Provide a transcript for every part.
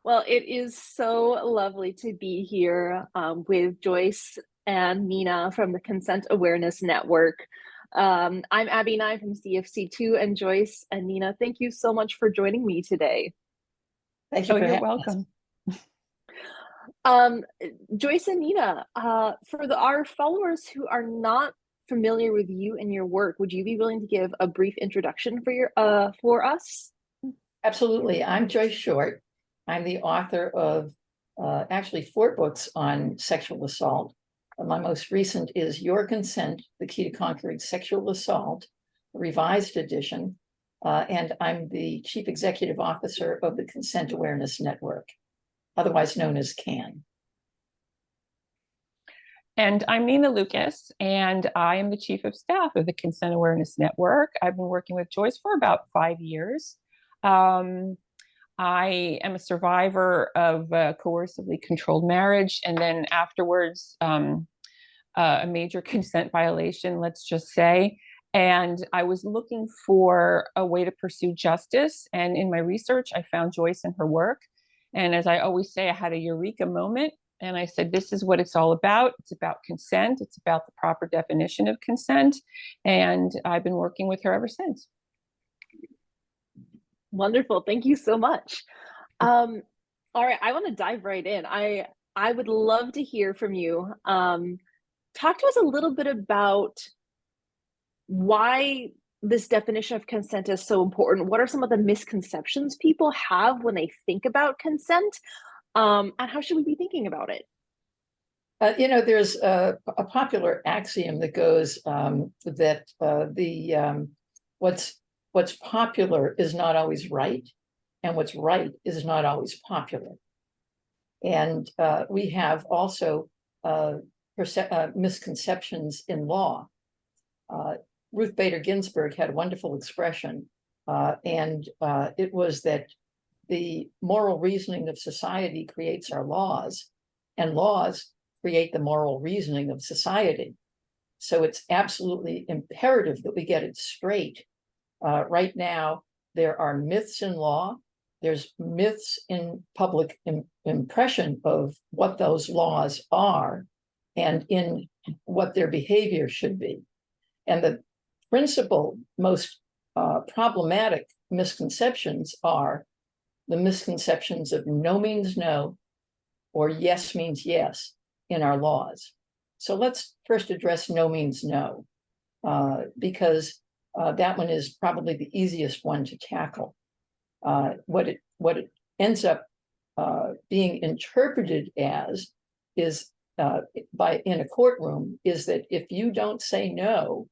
Well, it is so lovely to be here with Joyce and Nina from the Consent Awareness Network. I'm Abby Nye from CFCtoo, and Joyce and Nina, thank you so much for joining me today. Thank you Oh, for you're having us. welcome. Um, Joyce and Nina, for our followers who are not familiar with you and your work, would you be willing to give a brief introduction for us? Absolutely. I'm Joyce Short. I'm the author of actually 4 books on sexual assault. My most recent is Your Consent, The Key to Conquering Sexual Assault, a revised edition. And I'm the Chief Executive Officer of the Consent Awareness Network, otherwise known as CAN. And I'm Nina Lucas, and I am the Chief of Staff of the Consent Awareness Network. I've been working with Joyce for about 5 years. Um, I am a survivor of a coercively controlled marriage, and then afterwards, a major consent violation, let's just say. And I was looking for a way to pursue justice. And in my research, I found Joyce and her work. And as I always say, I had a eureka moment. And I said, this is what it's all about. It's about consent. It's about the proper definition of consent. And I've been working with her ever since. Wonderful. Thank you so much. Um, all right, I want to dive right in. I would love to hear from you. Talk to us a little bit about why this definition of consent is so important. What are some of the misconceptions people have when they think about consent? And how should we be thinking about it? There's a popular axiom that goes that what's popular is not always right, and what's right is not always popular. And we have also misconceptions in law. Ruth Bader Ginsburg had a wonderful expression, and it was that the moral reasoning of society creates our laws, and laws create the moral reasoning of society. So it's absolutely imperative that we get it straight. Right now, there are myths in law. There's myths in public impression of what those laws are and in what their behavior should be. And the principal, most problematic misconceptions are the misconceptions of no means no or yes means yes in our laws. So let's first address no means no, because that one is probably the easiest one to tackle. What it ends up being interpreted as is in a courtroom is that if you don't say no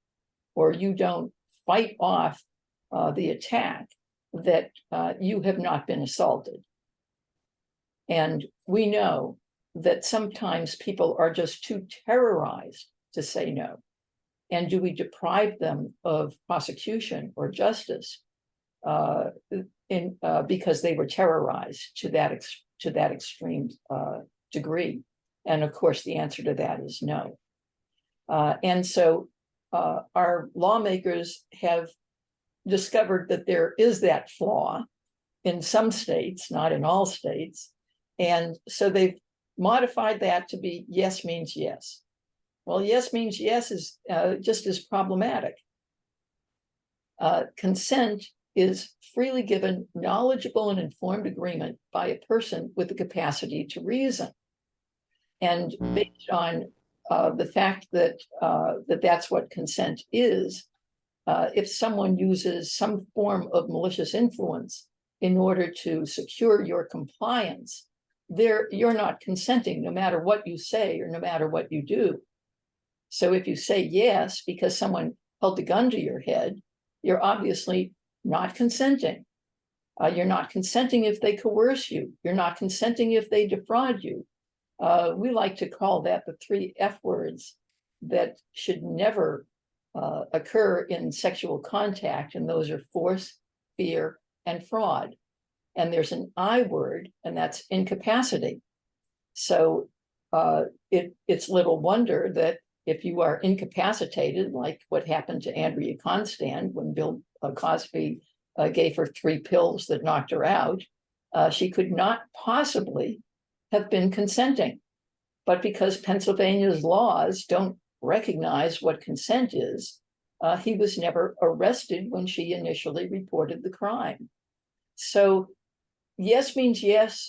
or you don't fight off the attack, that you have not been assaulted. And we know that sometimes people are just too terrorized to say no. And do we deprive them of prosecution or justice because they were terrorized to that extreme degree? And of course, the answer to that is no. And so our lawmakers have discovered that there is that flaw in some states, not in all states. And so they've modified that to be yes means yes. Well, yes means yes is just as problematic. Consent is freely given, knowledgeable and informed agreement by a person with the capacity to reason. And based on the fact that that's what consent is, if someone uses some form of malicious influence in order to secure your compliance, you're not consenting no matter what you say or no matter what you do. So if you say yes because someone held a gun to your head, you're obviously not consenting. You're not consenting if they coerce you. You're not consenting if they defraud you. We like to call that the 3 F words that should never occur in sexual contact, and those are force, fear, and fraud. And there's an I word, and that's incapacity. So it's little wonder that if you are incapacitated, like what happened to Andrea Constand when Bill Cosby gave her 3 pills that knocked her out, she could not possibly have been consenting. But because Pennsylvania's laws don't recognize what consent is, he was never arrested when she initially reported the crime. So yes means yes,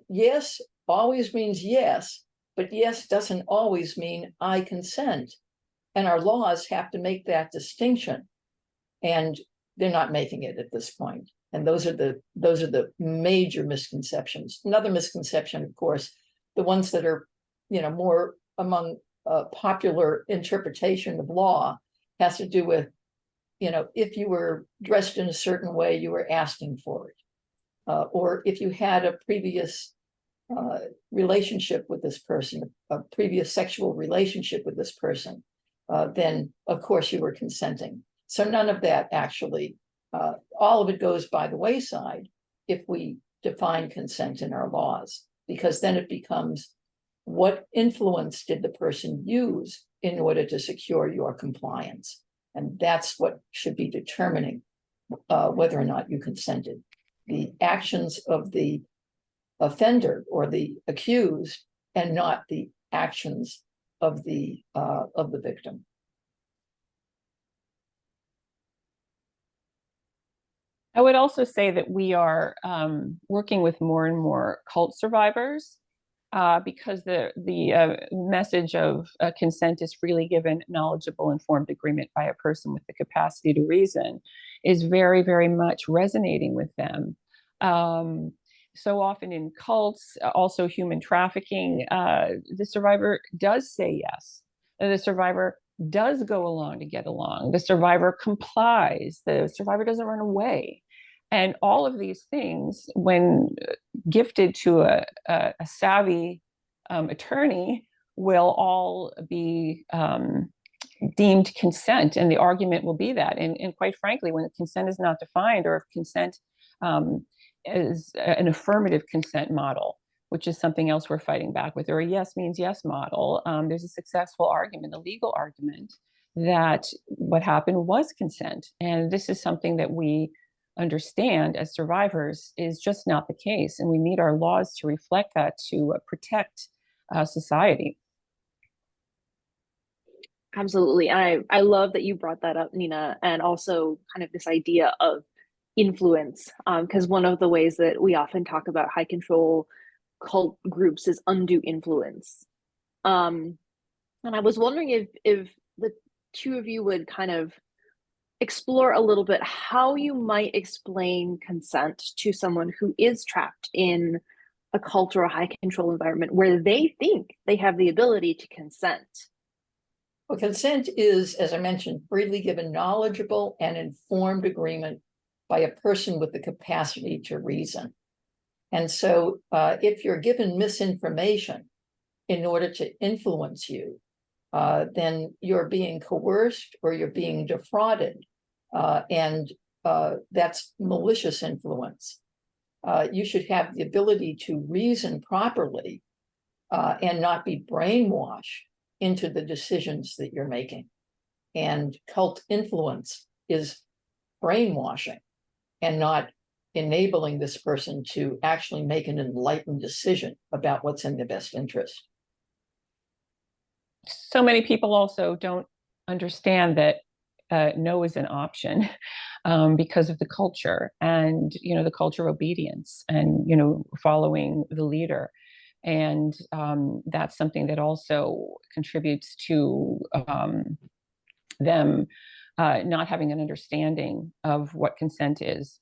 yes always means yes, but yes doesn't always mean I consent. And our laws have to make that distinction. And they're not making it at this point. And those are the major misconceptions. Another misconception, of course, the ones that are, more among popular interpretation of law, has to do with, if you were dressed in a certain way, you were asking for it, or if you had a previous relationship with this person, a previous sexual relationship with this person, then of course you were consenting. So none of that actually, all of it goes by the wayside if we define consent in our laws, because then it becomes, what influence did the person use in order to secure your compliance? And that's what should be determining whether or not you consented. The actions of the offender or the accused, and not the actions of the victim. I would also say that we are working with more and more cult survivors because the message of consent is freely given, knowledgeable, informed agreement by a person with the capacity to reason is very, very much resonating with them. So often in cults, also human trafficking, the survivor does say yes. The survivor does go along to get along. The survivor complies. The survivor doesn't run away. And all of these things, when gifted to a savvy attorney, will all be deemed consent. And the argument will be that. And quite frankly, when consent is not defined, or if consent is an affirmative consent model, which is something else we're fighting back with, or a yes means yes model, there's a successful argument, a legal argument, that what happened was consent. And this is something that we understand as survivors is just not the case. And we need our laws to reflect that, to protect society. Absolutely. I love that you brought that up, Nina, and also kind of this idea of influence, because one of the ways that we often talk about high control cult groups is undue influence. And I was wondering if the two of you would kind of explore a little bit how you might explain consent to someone who is trapped in a cult or a high control environment where they think they have the ability to consent. Well, consent is, as I mentioned, freely given, knowledgeable, and informed agreement by a person with the capacity to reason. And so if you're given misinformation in order to influence you, then you're being coerced or you're being defrauded. And that's malicious influence. You should have the ability to reason properly and not be brainwashed into the decisions that you're making. And cult influence is brainwashing and not enabling this person to actually make an enlightened decision about what's in their best interest. So many people also don't understand that no is an option because of the culture, and the culture of obedience, and following the leader. And that's something that also contributes to them not having an understanding of what consent is.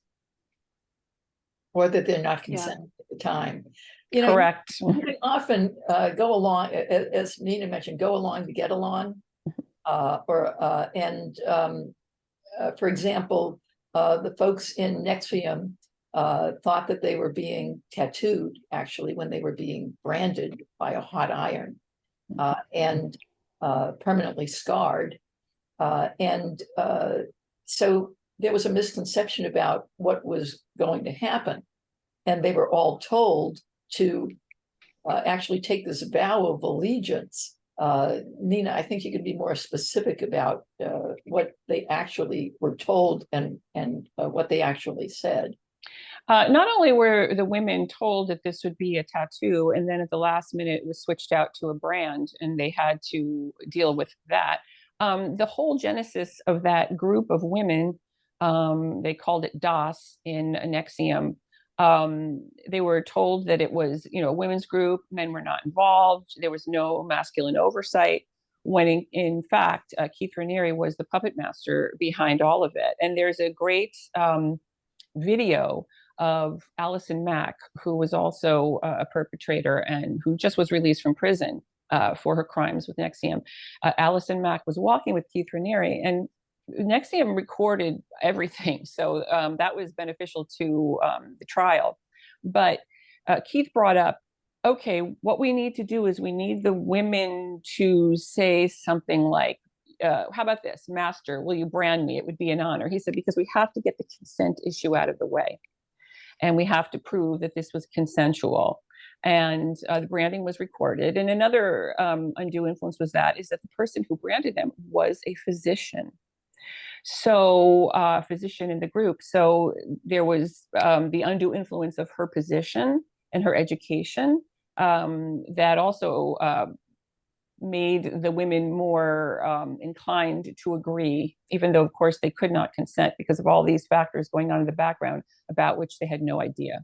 Or that they're not consenting at the time. Correct. You can often go along, as Nina mentioned, go along to get along. For example, the folks in Nexium thought that they were being tattooed, actually, when they were being branded by a hot iron and permanently scarred. So there was a misconception about what was going to happen. And they were all told to actually take this vow of allegiance. Nina, I think you could be more specific about what they actually were told and what they actually said. Not only were the women told that this would be a tattoo, and then at the last minute it was switched out to a brand, and they had to deal with that. The whole genesis of that group of women, they called it DOS in NXIVM. They were told that it was, a women's group, men were not involved, there was no masculine oversight. When in fact, Keith Raniere was the puppet master behind all of it. And there's a great video of Allison Mack, who was also a perpetrator and who just was released from prison for her crimes with NXIVM. Allison Mack was walking with Keith Raniere, and NXIVM recorded everything, so that was beneficial to the trial. But Keith brought up, okay, what we need to do is we need the women to say something like, how about this, Master, will you brand me? It would be an honor. He said, because we have to get the consent issue out of the way. And we have to prove that this was consensual. And the branding was recorded. And another undue influence is that the person who branded them was a physician. So physician in the group. So there was the undue influence of her position and her education that also made the women more inclined to agree, even though, of course, they could not consent because of all these factors going on in the background about which they had no idea.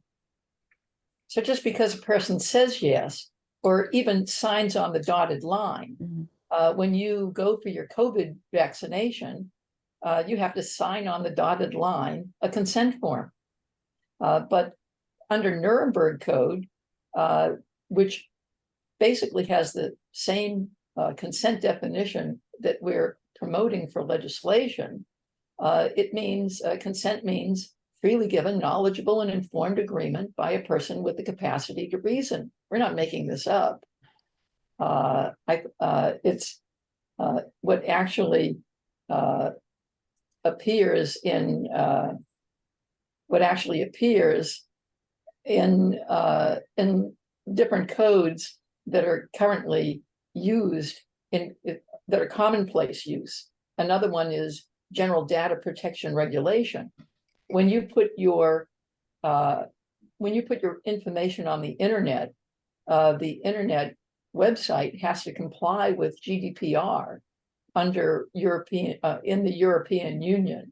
So just because a person says yes, or even signs on the dotted line, when you go for your COVID vaccination, you have to sign on the dotted line a consent form. But under Nuremberg Code, which basically has the same consent definition that we're promoting for legislation, it means consent means freely given, knowledgeable, and informed agreement by a person with the capacity to reason. We're not making this up. It's what actually appears in different codes that are currently used that are commonplace use. Another one is General Data Protection Regulation. When you put your information on the internet website has to comply with GDPR under in the European Union,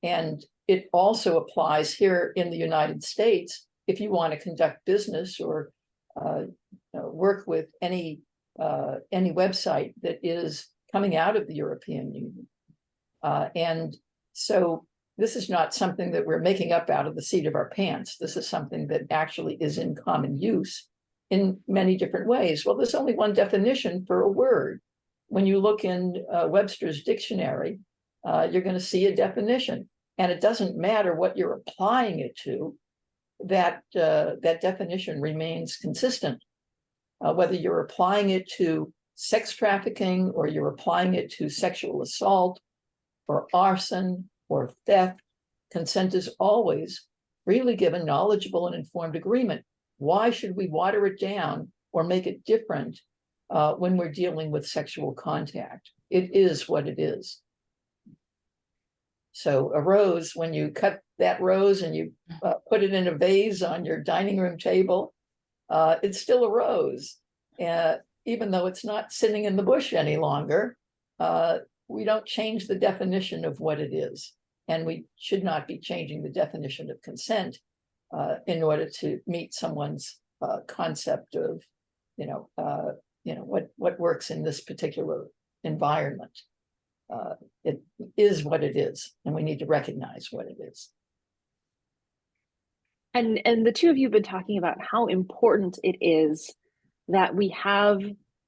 and it also applies here in the United States if you want to conduct business or work with any website that is coming out of the European Union. And so this is not something that we're making up out of the seat of our pants. This is something that actually is in common use in many different ways. Well, there's only one definition for a word. When you look in Webster's dictionary, you're going to see a definition. And it doesn't matter what you're applying it to, that definition remains consistent. Whether you're applying it to sex trafficking, or you're applying it to sexual assault, or arson, or theft, consent is always freely given, knowledgeable, and informed agreement. Why should we water it down or make it different when we're dealing with sexual contact? It is what it is. So a rose, when you cut that rose and you put it in a vase on your dining room table, it's still a rose. Even though it's not sitting in the bush any longer, we don't change the definition of what it is. And we should not be changing the definition of consent in order to meet someone's concept of, what works in this particular environment. It is what it is, and we need to recognize what it is. And the two of you have been talking about how important it is that we have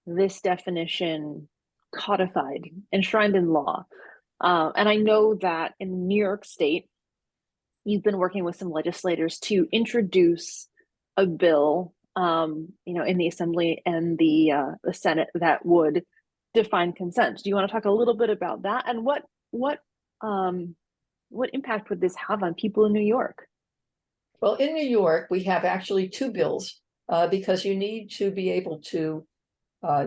this definition codified, enshrined in law. And I know that in New York State, you've been working with some legislators to introduce a bill, in the Assembly and the Senate that would define consent. Do you want to talk a little bit about that, and what impact would this have on people in New York? Well, in New York, we have actually two bills because you need to be able to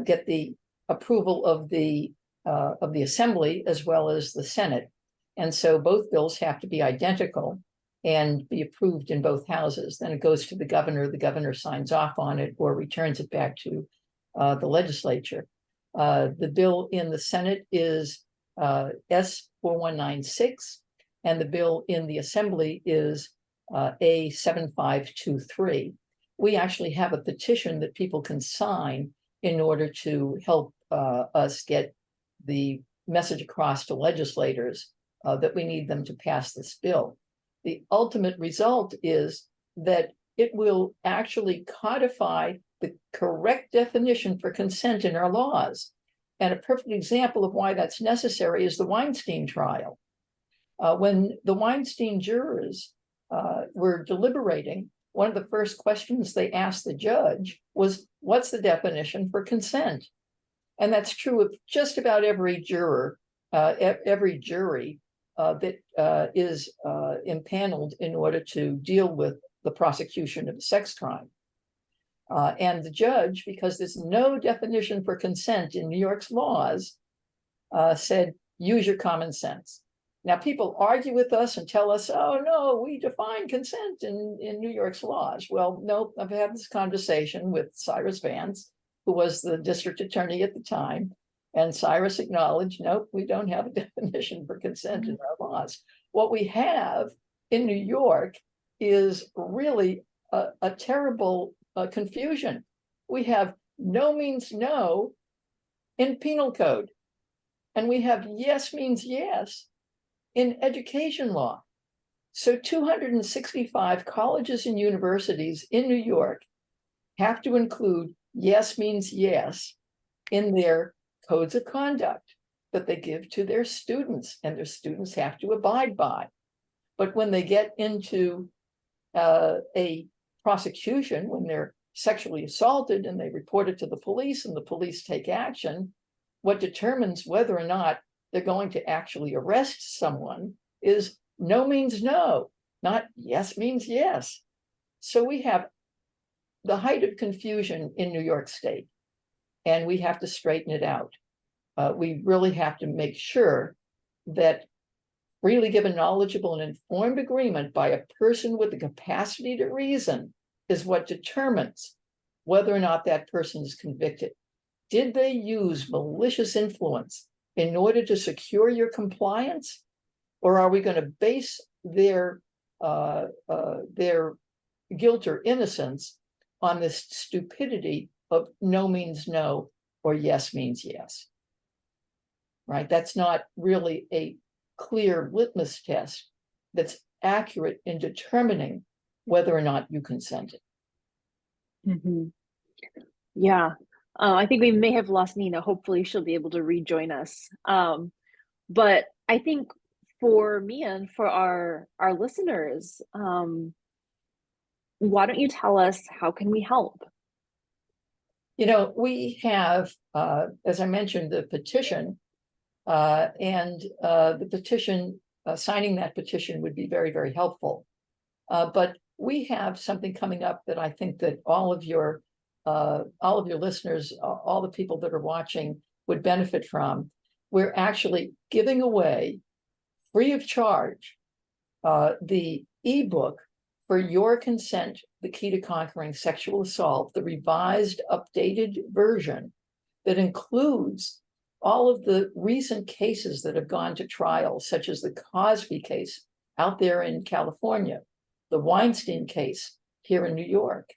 get the approval of the Assembly as well as the Senate. And so both bills have to be identical. and be approved in both houses. Then it goes to the governor signs off on it or returns it back to the legislature. The bill in the Senate is S4196, and the bill in the Assembly is A7523. We actually have a petition that people can sign in order to help us get the message across to legislators that we need them to pass this bill. The ultimate result is that it will actually codify the correct definition for consent in our laws. And a perfect example of why that's necessary is the Weinstein trial. When the Weinstein jurors were deliberating, one of the first questions they asked the judge was, what's the definition for consent? And that's true of just about every juror, every jury that is impaneled in order to deal with the prosecution of a sex crime. And the judge, because there's no definition for consent in New York's laws, said, use your common sense. Now, people argue with us and tell us, oh, no, we define consent in New York's laws. Well, no, I've had this conversation with Cyrus Vance, who was the district attorney at the time. And Cyrus acknowledged, nope, we don't have a definition for consent in our laws. What we have in New York is really a terrible confusion. We have no means no in penal code, and we have yes means yes in education law. So 265 colleges and universities in New York have to include yes means yes in their codes of conduct that they give to their students, and their students have to abide by. But when they get into a prosecution, when they're sexually assaulted and they report it to the police and the police take action, what determines whether or not they're going to actually arrest someone is no means no, not yes means yes. So we have the height of confusion in New York State, and we have to straighten it out. We really have to make sure that freely given, knowledgeable, and informed agreement by a person with the capacity to reason is what determines whether or not that person is convicted. Did they use malicious influence in order to secure your compliance? Or are we going to base their guilt or innocence on this stupidity of no means no or yes means yes? Right? That's not really a clear litmus test that's accurate in determining whether or not you consented. Mm-hmm. Yeah. I think we may have lost Nina. Hopefully she'll be able to rejoin us. But I think for me and for our listeners, why don't you tell us, how can we help? You know, we have, as I mentioned, the petition, and the petition, signing that petition would be very, very helpful. But we have something coming up that I think that all of your listeners, all the people that are watching would benefit from. We're actually giving away free of charge the ebook for Your Consent, The Key to Conquering Sexual Assault, the revised, updated version that includes all of the recent cases that have gone to trial, such as the Cosby case out there in California, the Weinstein case here in New York.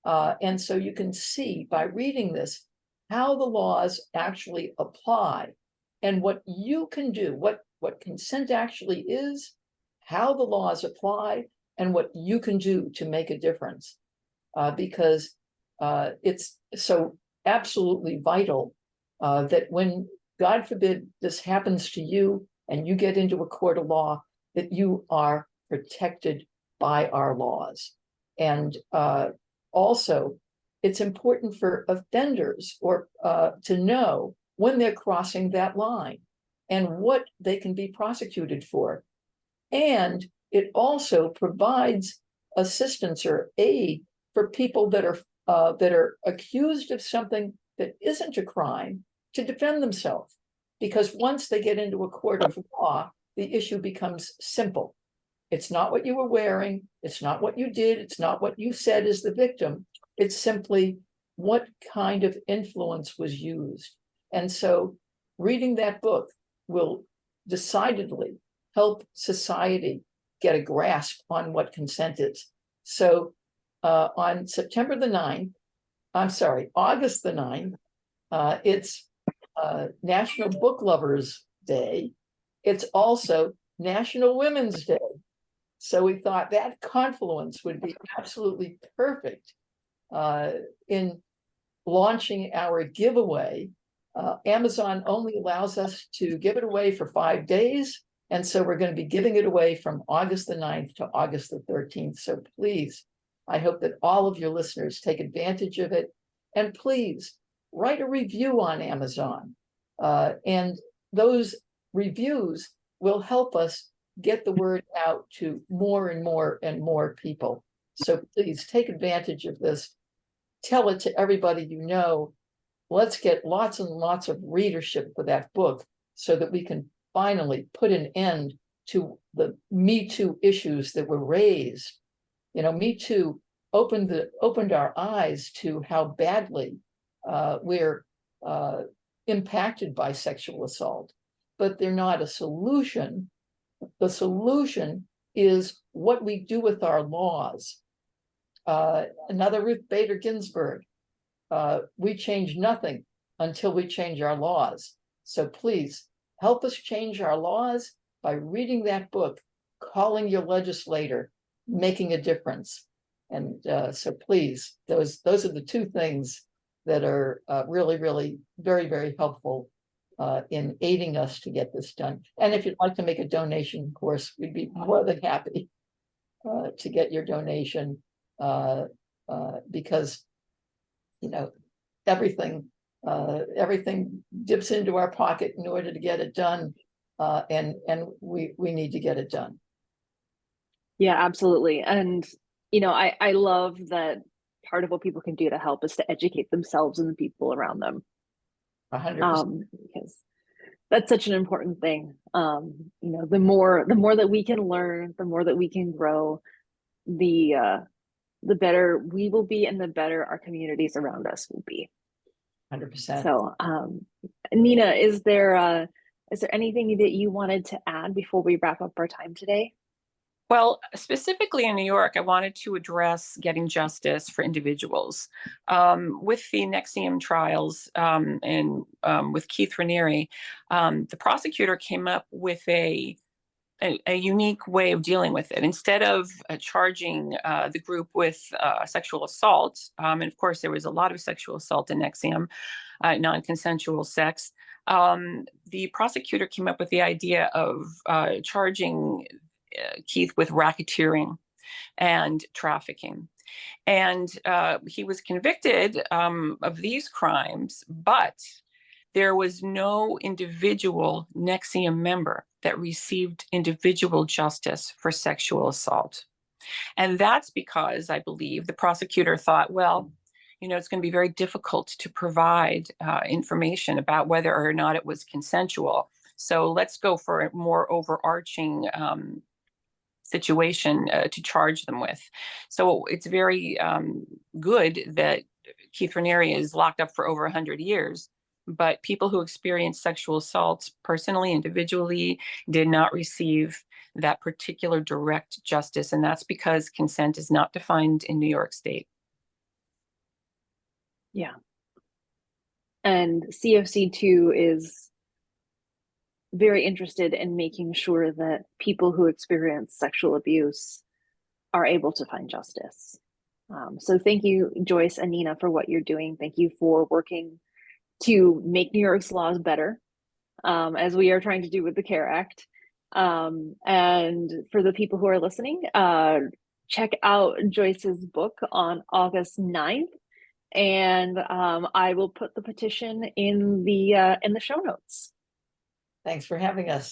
And so you can see by reading this how the laws actually apply and what you can do, what consent actually is, how the laws apply, and what you can do to make a difference. Because it's so absolutely vital that when, God forbid, this happens to you and you get into a court of law, that you are protected by our laws. And also, it's important for offenders or to know when they're crossing that line and what they can be prosecuted for. And it also provides assistance or aid for people that are accused of something that isn't a crime to defend themselves. Because once they get into a court of law, the issue becomes simple. It's not what you were wearing. It's not what you did. It's not what you said as the victim. It's simply what kind of influence was used. And so reading that book will decidedly help society get a grasp on what consent is. So on September the 9th, I'm sorry, August the 9th, it's National Book Lovers Day. It's also National Women's Day. So we thought that confluence would be absolutely perfect in launching our giveaway. Amazon only allows us to give it away for 5 days. And so we're going to be giving it away from August the 9th to August the 13th. So please, I hope that all of your listeners take advantage of it. And please write a review on Amazon. And those reviews will help us get the word out to more and more and more people. So please take advantage of this. Tell it to everybody you know. Let's get lots and lots of readership for that book so that we can finally put an end to the Me Too issues that were raised. You know, Me Too opened our eyes to how badly we're impacted by sexual assault, but they're not a solution. The solution is what we do with our laws. Another Ruth Bader Ginsburg, we change nothing until we change our laws. So please help us change our laws by reading that book, calling your legislator, making a difference. And so please, those are the two things that are really, really very, very helpful in aiding us to get this done. And if you'd like to make a donation, of course, we'd be more than happy to get your donation because, you know, everything dips into our pocket in order to get it done, and we need to get it done. Yeah, absolutely. And you know, I love that part of what people can do to help is to educate themselves and the people around them. 100%. Because that's such an important thing. You know, the more that we can learn, the more that we can grow, the better we will be, and the better our communities around us will be. 100%. So, Nina, is there anything that you wanted to add before we wrap up our time today? Well, specifically in New York, I wanted to address getting justice for individuals. With the NXIVM trials and with Keith Raniere, the prosecutor came up with a unique way of dealing with it. Instead of charging the group with sexual assault, and of course there was a lot of sexual assault in NXIVM, non-consensual sex, the prosecutor came up with the idea of charging Keith with racketeering and trafficking. And he was convicted of these crimes, but there was no individual NXIVM member that received individual justice for sexual assault. And that's because I believe the prosecutor thought, well, you know, it's going to be very difficult to provide information about whether or not it was consensual. So let's go for a more overarching situation to charge them with. So it's very good that Keith Raniere is locked up for over 100 years, but people who experience sexual assaults personally, individually, did not receive that particular direct justice. And that's because consent is not defined in New York State. Yeah. And CFCtoo is very interested in making sure that people who experience sexual abuse are able to find justice. So thank you, Joyce and Nina, for what you're doing. Thank you for working to make New York's laws better, as we are trying to do with the CARE Act. And for the people who are listening, check out Joyce's book on August 9th. And I will put the petition in the show notes. Thanks for having us.